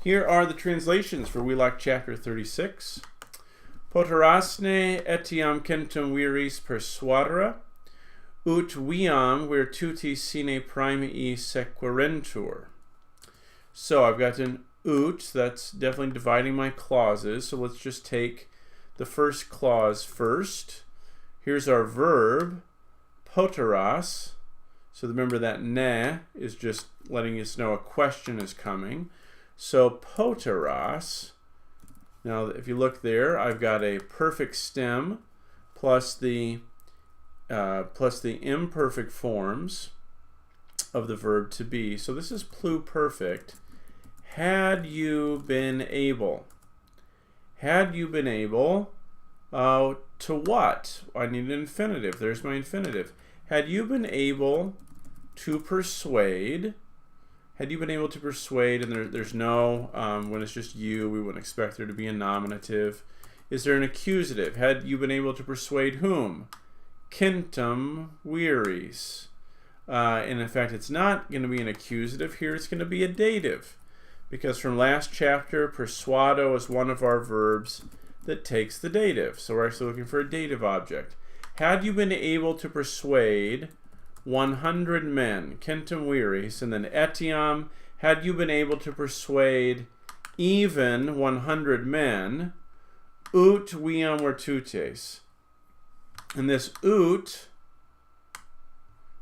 Here are the translations for Wheelock chapter 36. Poterasne etiam centum viris persuadere, ut viam virtuti sine primii sequerentur. So I've got an ut, that's definitely dividing my clauses. So let's just take the first clause first. Here's our verb, poteras. So remember that ne is just letting us know a question is coming. So poteras. Now if you look there, I've got a perfect stem plus the imperfect forms of the verb to be. So this is pluperfect. Had you been able. Had you been able to what? I need an infinitive. There's my infinitive. Had you been able to persuade. Had you been able to persuade, and there's no, when it's just you, we wouldn't expect there to be a nominative. Is there an accusative? Had you been able to persuade whom? Centum viris. And in fact, it's not going to be an accusative here, it's going to be a dative. Because from last chapter, persuado is one of our verbs that takes the dative. So we're actually looking for a dative object. Had you been able to persuade 100 men, centum viris, and then etiam, had you been able to persuade even 100 men, ut viam virtutes. And this ut,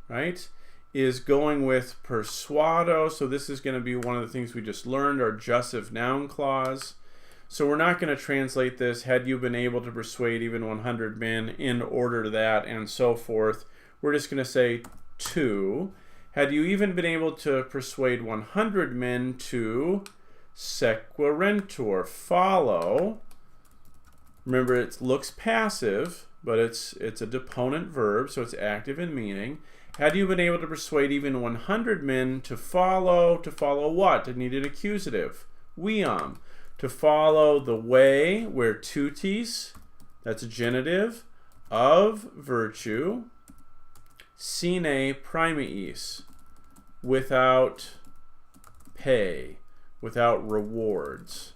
right, is going with persuado. So this is going to be one of the things we just learned, our jussive noun clause. So we're not going to translate this, had you been able to persuade even 100 men, in order to that, and so forth. We're just going to say to. Had you even been able to persuade 100 men to sequerentur, follow. Remember, it looks passive, but it's a deponent verb, so it's active in meaning. Had you been able to persuade even 100 men to follow what? It needed accusative. Viam. To follow the way, where tutis, that's a genitive, of virtue, sine primiis, without pay, without rewards.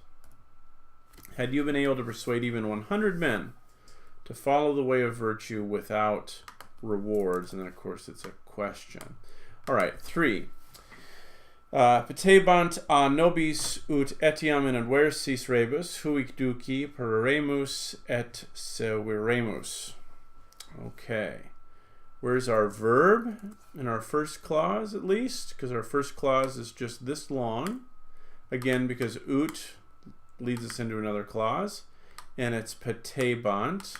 Had you been able to persuade even 100 men to follow the way of virtue without rewards? And then, of course, it's a question. All right, 3. Petebant a nobis ut etiam in adversis rebus, huic duci pereremus et severemus. Okay. Where's our verb? In our first clause, at least, because our first clause is just this long. Again, because ut leads us into another clause. And it's petebant.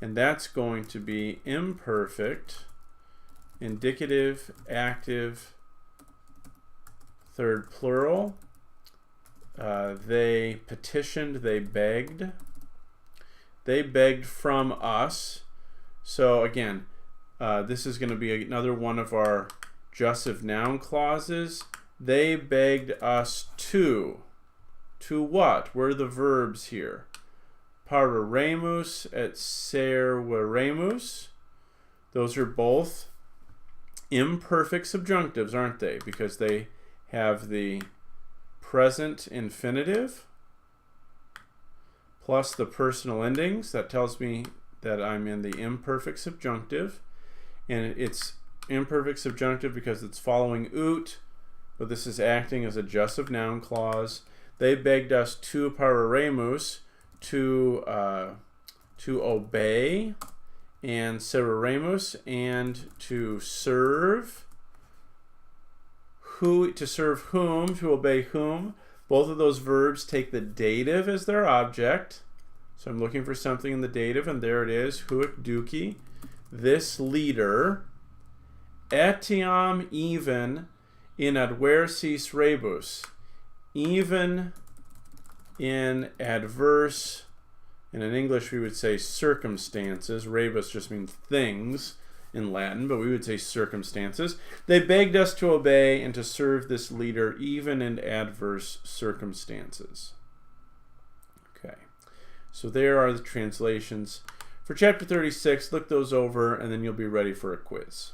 And that's going to be imperfect, indicative, active, third plural. They petitioned, they begged. They begged from us. So again, this is going to be another one of our jussive noun clauses. They begged us to. To what? Where are the verbs here? Pareremus et severemus. Those are both imperfect subjunctives, aren't they? Because they have the present infinitive plus the personal endings. That tells me that I'm in the imperfect subjunctive. And it's imperfect subjunctive because it's following ut, but this is acting as a jussive noun clause. They begged us to pareremus, to obey, and severemus, and to serve. Who, to serve whom, to obey whom. Both of those verbs take the dative as their object. So I'm looking for something in the dative, and there it is, huic duci, this leader, etiam even in adversis rebus, even in adverse, and in English we would say circumstances. Rebus just means things in Latin, but we would say circumstances. They begged us to obey and to serve this leader even in adverse circumstances. Okay, so there are the translations for chapter 36. Look those over, and then you'll be ready for a quiz.